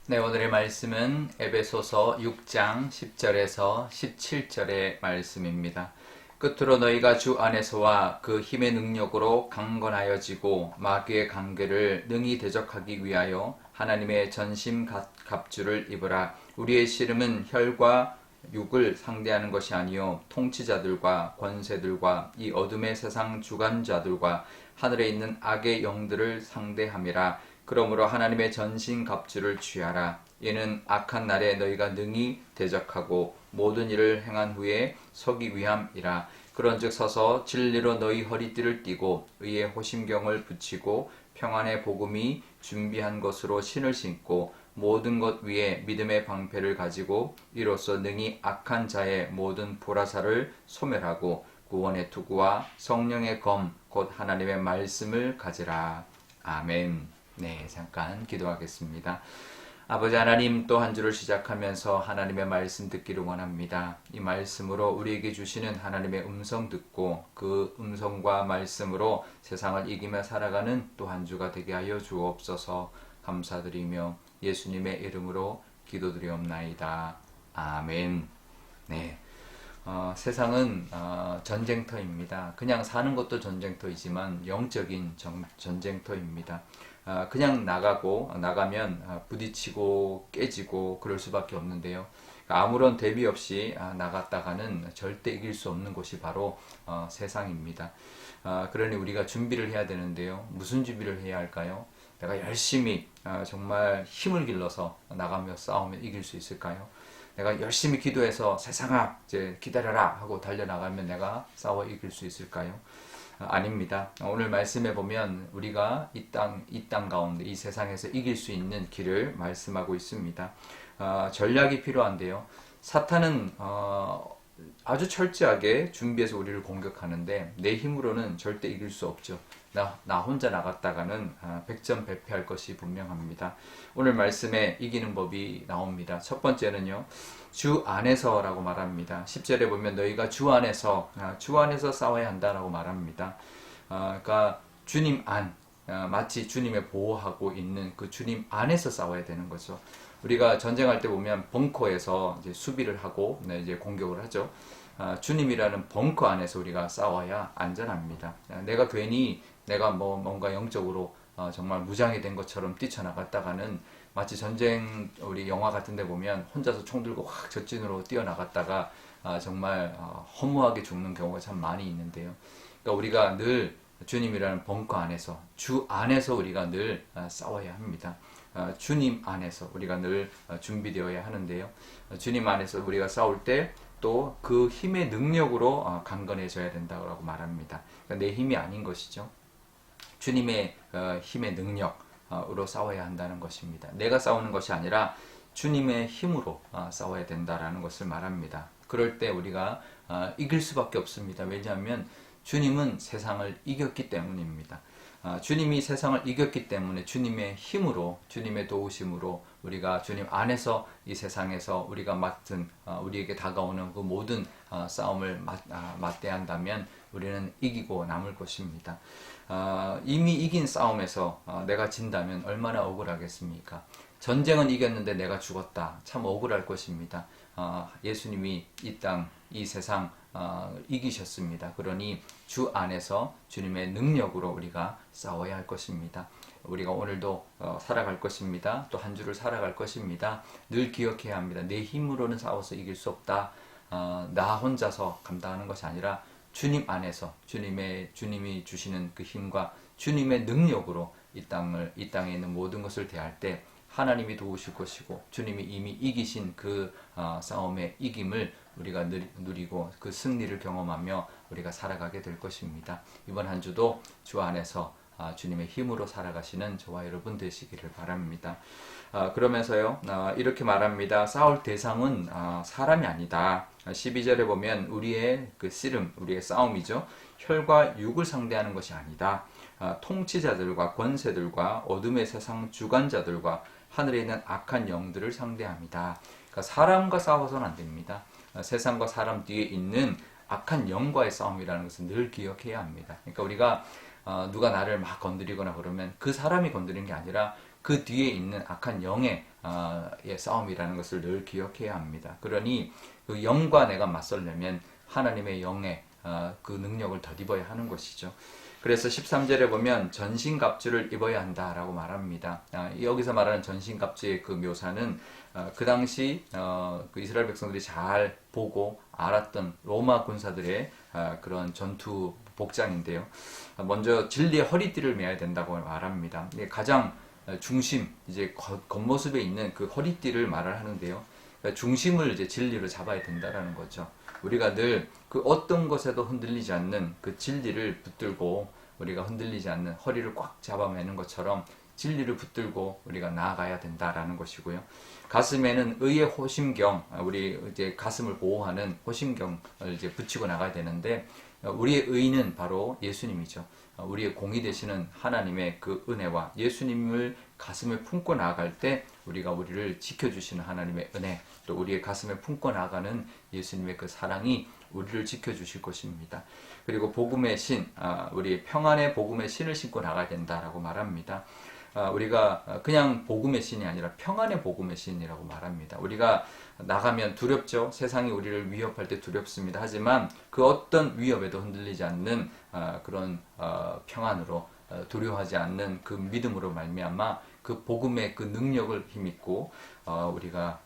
네, 오늘의 말씀은 에베소서 6장 10절에서 17절의 말씀입니다. 끝으로 너희가 주 안에서와 그 힘의 능력으로 강건하여지고 마귀의 관계를 능히 대적하기 위하여 하나님의 전심 갑주를 입으라. 우리의 씨름은 혈과 육을 상대하는 것이 아니요 통치자들과 권세들과 이 어둠의 세상 주관자들과 하늘에 있는 악의 영들을 상대함이라. 그러므로 하나님의 전신갑주를 취하라. 이는 악한 날에 너희가 능히 대적하고 모든 일을 행한 후에 서기 위함이라. 그런즉 서서 진리로 너희 허리띠를 띠고 의의 호심경을 붙이고 평안의 복음이 준비한 것으로 신을 신고 모든 것 위에 믿음의 방패를 가지고 이로써 능히 악한 자의 모든 보라사를 소멸하고 구원의 투구와 성령의 검 곧 하나님의 말씀을 가지라. 아멘. 네, 잠깐 기도하겠습니다. 아버지 하나님, 또 한 주를 시작하면서 하나님의 말씀 듣기를 원합니다. 이 말씀으로 우리에게 주시는 하나님의 음성 듣고 그 음성과 말씀으로 세상을 이기며 살아가는 또 한 주가 되게 하여 주옵소서. 감사드리며 예수님의 이름으로 기도드리옵나이다. 아멘. 네. 세상은 전쟁터입니다. 그냥 사는 것도 전쟁터이지만 영적인 전쟁터입니다. 그냥 나가면 부딪히고 깨지고 그럴 수밖에 없는데요. 아무런 대비 없이 나갔다가는 절대 이길 수 없는 곳이 바로 세상입니다. 그러니 우리가 준비를 해야 되는데요. 무슨 준비를 해야 할까요? 내가 열심히 정말 힘을 길러서 나가며 싸우면 이길 수 있을까요? 내가 열심히 기도해서 세상아 이제 기다려라 하고 달려나가면 내가 싸워 이길 수 있을까요? 아닙니다. 오늘 말씀해 보면 우리가 이 땅 가운데 이 세상에서 이길 수 있는 길을 말씀하고 있습니다. 전략이 필요한데요. 사탄은 아주 철저하게 준비해서 우리를 공격하는데 내 힘으로는 절대 이길 수 없죠. 나 혼자 나갔다가는 백전백패할 것이 분명합니다. 오늘 말씀에 이기는 법이 나옵니다. 첫 번째는요, 주 안에서라고 말합니다. 10절에 보면 너희가 주 안에서 싸워야 한다라고 말합니다. 그러니까 주님 안, 마치 주님의 보호하고 있는 그 주님 안에서 싸워야 되는 거죠. 우리가 전쟁할 때 보면 벙커에서 이제 수비를 하고 이제 공격을 하죠. 주님이라는 벙커 안에서 우리가 싸워야 안전합니다. 내가 뭔가 영적으로 정말 무장이 된 것처럼 뛰쳐나갔다가는 마치 전쟁 우리 영화 같은 데 보면 혼자서 총 들고 확 전진으로 뛰어나갔다가 정말 허무하게 죽는 경우가 참 많이 있는데요. 그러니까 우리가 늘 주님이라는 벙커 안에서 주 안에서 우리가 늘 싸워야 합니다. 주님 안에서 우리가 늘 준비되어야 하는데요. 주님 안에서 우리가 싸울 때 또 그 힘의 능력으로 강건해져야 된다고 말합니다. 그러니까 내 힘이 아닌 것이죠. 주님의 힘의 능력으로 싸워야 한다는 것입니다. 내가 싸우는 것이 아니라 주님의 힘으로 싸워야 된다라는 것을 말합니다. 그럴 때 우리가 이길 수밖에 없습니다. 왜냐하면 주님은 세상을 이겼기 때문입니다. 주님이 세상을 이겼기 때문에 주님의 힘으로, 주님의 도우심으로 우리가 주님 안에서 이 세상에서 우리가 맡은 우리에게 다가오는 그 모든 싸움을 맞대한다면 우리는 이기고 남을 것입니다. 이미 이긴 싸움에서 내가 진다면 얼마나 억울하겠습니까? 전쟁은 이겼는데 내가 죽었다. 참 억울할 것입니다. 예수님이 이 세상 이기셨습니다. 그러니 주 안에서 주님의 능력으로 우리가 싸워야 할 것입니다. 우리가 오늘도 살아갈 것입니다. 또 한 주를 살아갈 것입니다. 늘 기억해야 합니다. 내 힘으로는 싸워서 이길 수 없다. 나 혼자서 감당하는 것이 아니라 주님 안에서 주님이 주시는 그 힘과 주님의 능력으로 이 땅에 있는 모든 것을 대할 때 하나님이 도우실 것이고 주님이 이미 이기신 그 싸움의 이김을 우리가 누리고 그 승리를 경험하며 우리가 살아가게 될 것입니다. 이번 한 주도 주 안에서 주님의 힘으로 살아가시는 저와 여러분 되시기를 바랍니다. 그러면서요, 이렇게 말합니다. 싸울 대상은 사람이 아니다. 12절에 보면 우리의 그 씨름, 우리의 싸움이죠. 혈과 육을 상대하는 것이 아니다. 통치자들과 권세들과 어둠의 세상 주관자들과 하늘에 있는 악한 영들을 상대합니다. 그러니까 사람과 싸워서는 안 됩니다. 세상과 사람 뒤에 있는 악한 영과의 싸움이라는 것은 늘 기억해야 합니다. 그러니까 우리가 누가 나를 막 건드리거나 그러면 그 사람이 건드리는 게 아니라 그 뒤에 있는 악한 영의 싸움이라는 것을 늘 기억해야 합니다. 그러니 그 영과 내가 맞서려면 하나님의 영의 그 능력을 덧입어야 하는 것이죠. 그래서 13절에 보면 전신갑주를 입어야 한다라고 말합니다. 여기서 말하는 전신갑주의 그 묘사는 그 당시 그 이스라엘 백성들이 잘 보고 알았던 로마 군사들의 그런 전투 복장인데요. 먼저 진리의 허리띠를 매야 된다고 말합니다. 가장 중심, 이제 겉모습에 있는 그 허리띠를 말을 하는데요. 그러니까 중심을 이제 진리로 잡아야 된다라는 거죠. 우리가 늘 그 어떤 것에도 흔들리지 않는 그 진리를 붙들고 우리가 흔들리지 않는 허리를 꽉 잡아매는 것처럼 진리를 붙들고 우리가 나아가야 된다라는 것이고요. 가슴에는 의의 호심경, 우리 이제 가슴을 보호하는 호심경을 이제 붙이고 나가야 되는데 우리의 의는 바로 예수님이죠. 우리의 공이 되시는 하나님의 그 은혜와 예수님을 가슴에 품고 나아갈 때 우리가 우리를 지켜주시는 하나님의 은혜, 또 우리의 가슴에 품고 나아가는 예수님의 그 사랑이 우리를 지켜주실 것입니다. 그리고 복음의 신, 우리 평안의 복음의 신을 신고 나가야 된다라고 말합니다. 우리가 그냥 복음의 신이 아니라 평안의 복음의 신이라고 말합니다. 우리가 나가면 두렵죠. 세상이 우리를 위협할 때 두렵습니다. 하지만 그 어떤 위협에도 흔들리지 않는 그런 평안으로 두려워하지 않는 그 믿음으로 말미암아 그 복음의 그 능력을 힘입고 우리가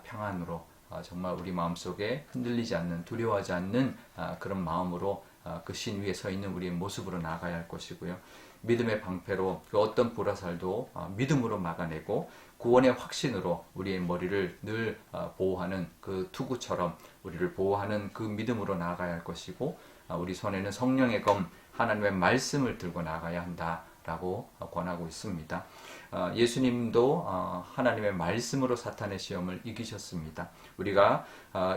평안으로 정말 우리 마음속에 흔들리지 않는 두려워하지 않는 그런 마음으로 그 신 위에 서 있는 우리의 모습으로 나아가야 할 것이고요. 믿음의 방패로 그 어떤 불화살도 믿음으로 막아내고 구원의 확신으로 우리의 머리를 늘 보호하는 그 투구처럼 우리를 보호하는 그 믿음으로 나아가야 할 것이고 우리 손에는 성령의 검 하나님의 말씀을 들고 나아가야 한다라고 권하고 있습니다. 예수님도 하나님의 말씀으로 사탄의 시험을 이기셨습니다. 우리가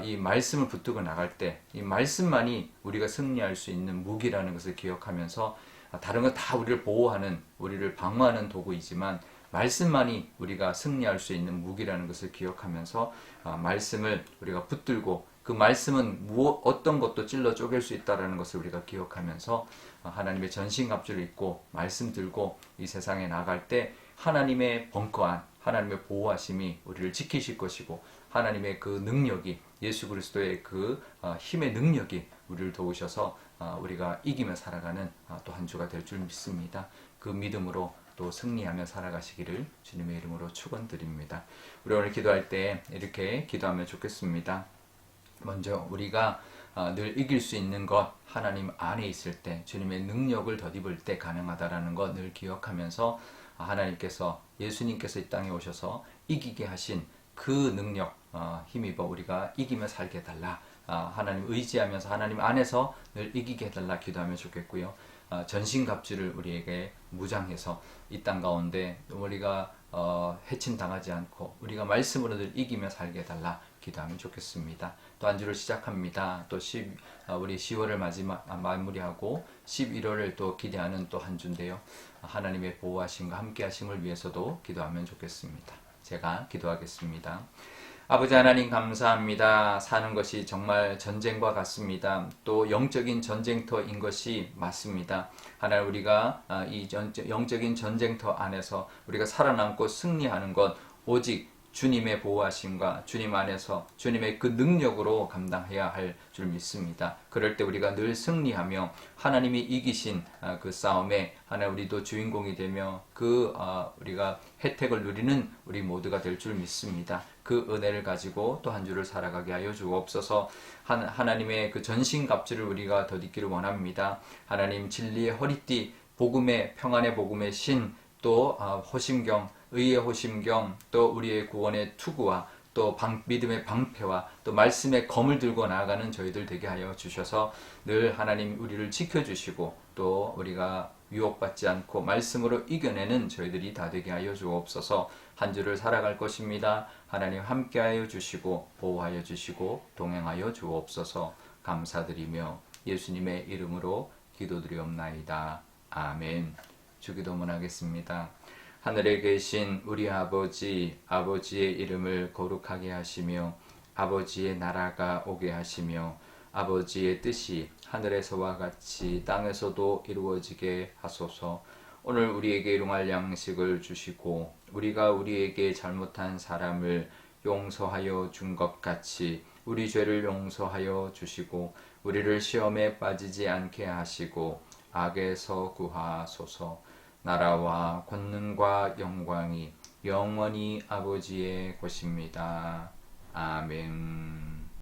이 말씀을 붙들고 나갈 때 이 말씀만이 우리가 승리할 수 있는 무기라는 것을 기억하면서 다른 건 다 우리를 보호하는, 우리를 방어하는 도구이지만 말씀만이 우리가 승리할 수 있는 무기라는 것을 기억하면서 말씀을 우리가 붙들고 그 말씀은 어떤 것도 찔러 쪼갤 수 있다는 것을 우리가 기억하면서 하나님의 전신갑주를 입고 말씀 들고 이 세상에 나갈 때 하나님의 벙커안, 하나님의 보호하심이 우리를 지키실 것이고 하나님의 그 능력이 예수 그리스도의 그 힘의 능력이 우리를 도우셔서 우리가 이기며 살아가는 또 한 주가 될 줄 믿습니다. 그 믿음으로 또 승리하며 살아가시기를 주님의 이름으로 축원드립니다. 우리 오늘 기도할 때 이렇게 기도하면 좋겠습니다. 먼저 우리가 늘 이길 수 있는 것 하나님 안에 있을 때 주님의 능력을 덧입을 때 가능하다라는 것 늘 기억하면서 하나님께서 예수님께서 이 땅에 오셔서 이기게 하신 그 능력 힘입어 우리가 이기며 살게 해달라. 하나님 의지하면서 하나님 안에서 늘 이기게 해달라 기도하면 좋겠고요. 전신갑주를 우리에게 무장해서 이 땅 가운데 우리가 해침당하지 않고 우리가 말씀으로 늘 이기며 살게 해달라 기도하면 좋겠습니다. 또 한 주를 시작합니다. 또 우리 10월을 마무리하고 11월을 또 기대하는 또 한 주인데요. 하나님의 보호하심과 함께하심을 위해서도 기도하면 좋겠습니다. 제가 기도하겠습니다. 아버지 하나님 감사합니다. 사는 것이 정말 전쟁과 같습니다. 또 영적인 전쟁터인 것이 맞습니다. 하나님 우리가 이 영적인 전쟁터 안에서 우리가 살아남고 승리하는 것 오직 주님의 보호하심과 주님 안에서 주님의 그 능력으로 감당해야 할 줄 믿습니다. 그럴 때 우리가 늘 승리하며 하나님이 이기신 그 싸움에 하나님 우리도 주인공이 되며 그 우리가 혜택을 누리는 우리 모두가 될 줄 믿습니다. 그 은혜를 가지고 또 한 주를 살아가게 하여 주옵소서. 하나님의 그 전신갑주를 우리가 덧입기를 원합니다. 하나님 진리의 허리띠, 복음의 평안의 복음의 신, 또 호심경, 의의 호심경, 또 우리의 구원의 투구와 또 믿음의 방패와 또 말씀의 검을 들고 나아가는 저희들 되게 하여 주셔서 늘 하나님 우리를 지켜주시고 또 우리가 유혹받지 않고 말씀으로 이겨내는 저희들이 다 되게 하여 주옵소서. 한 주를 살아갈 것입니다. 하나님 함께하여 주시고 보호하여 주시고 동행하여 주옵소서. 감사드리며 예수님의 이름으로 기도드리옵나이다. 아멘. 주기도문 하겠습니다. 하늘에 계신 우리 아버지, 아버지의 이름을 거룩하게 하시며 아버지의 나라가 오게 하시며 아버지의 뜻이 하늘에서와 같이 땅에서도 이루어지게 하소서. 오늘 우리에게 일용할 양식을 주시고 우리가 우리에게 잘못한 사람을 용서하여 준 것 같이 우리 죄를 용서하여 주시고 우리를 시험에 빠지지 않게 하시고 악에서 구하소서. 나라와 권능과 영광이 영원히 아버지의 것입니다. 아멘.